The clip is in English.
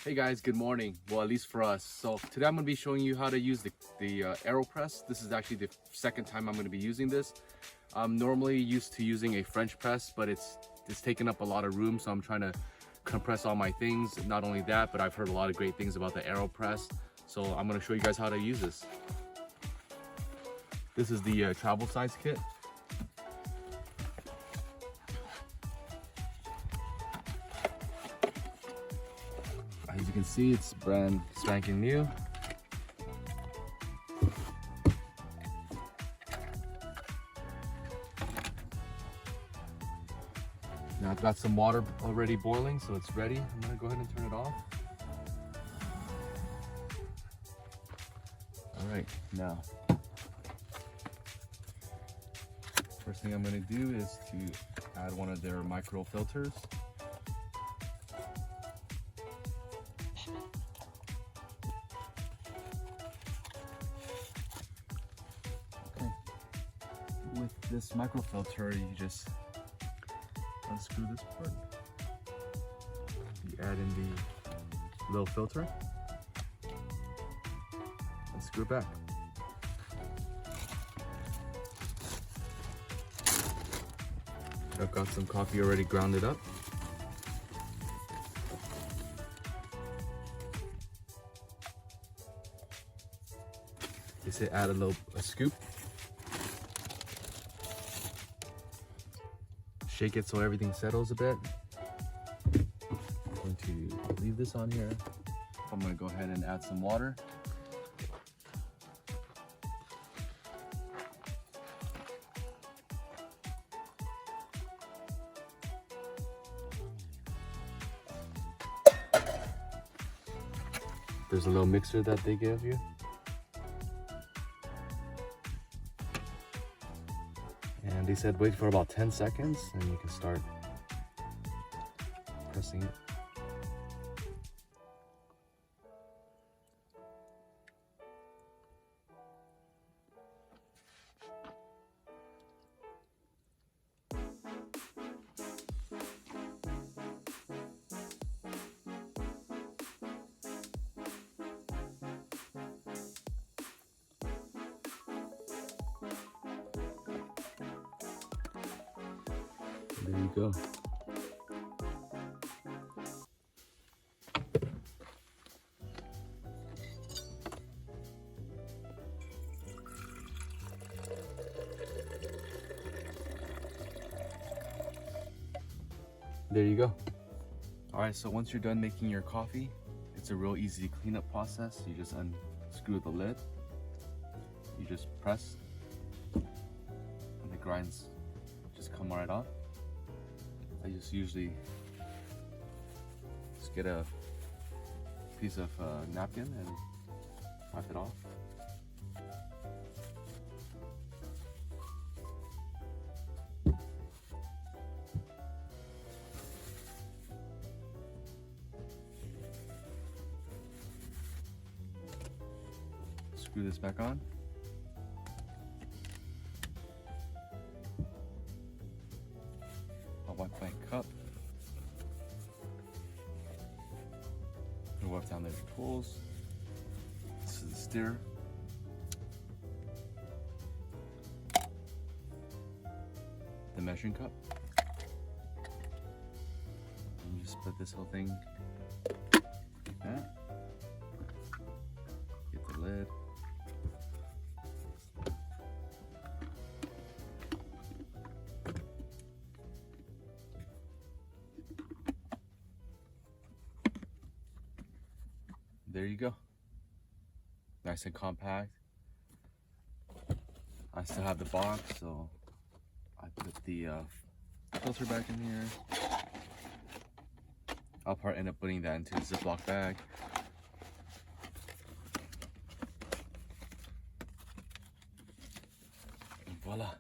Hey guys, good morning. Well, at least for us. So today I'm going to be showing you how to use the Aeropress. This is actually the second time I'm going to be using this. I'm normally used to using a French press, but it's taking up a lot of room, so I'm trying to compress all my things. Not only that, but I've heard a lot of great things about the Aeropress. So I'm going to show you guys how to use this. This is the travel size kit. As you can see, it's brand spanking new. Now I've got some water already boiling, so it's ready. I'm gonna go ahead and turn it off. All right, now, first thing I'm gonna do is to add one of their micro filters. With this microfilter, you just unscrew this part. You add in the little filter and screw it back. I've got some coffee already grounded up. They say add a scoop. Shake it so everything settles a bit. I'm going to leave this on here. I'm going to go ahead and add some water. There's a little mixer that they give you. And they said wait for about 10 seconds and you can start pressing it. There you go. There you go. All right, so once you're done making your coffee, it's a real easy cleanup process. You just unscrew the lid, you just press, and the grinds just come right off. I just usually just get a piece of napkin and wipe it off. Screw this back on. I'll wipe my cup. Wipe down the tools. This is the stirrer. The measuring cup. And you just put this whole thing like that. Get the lid. There you go. Nice and compact. I still have the box, so I put the filter back in here. I'll probably end up putting that into a Ziploc bag. And voila.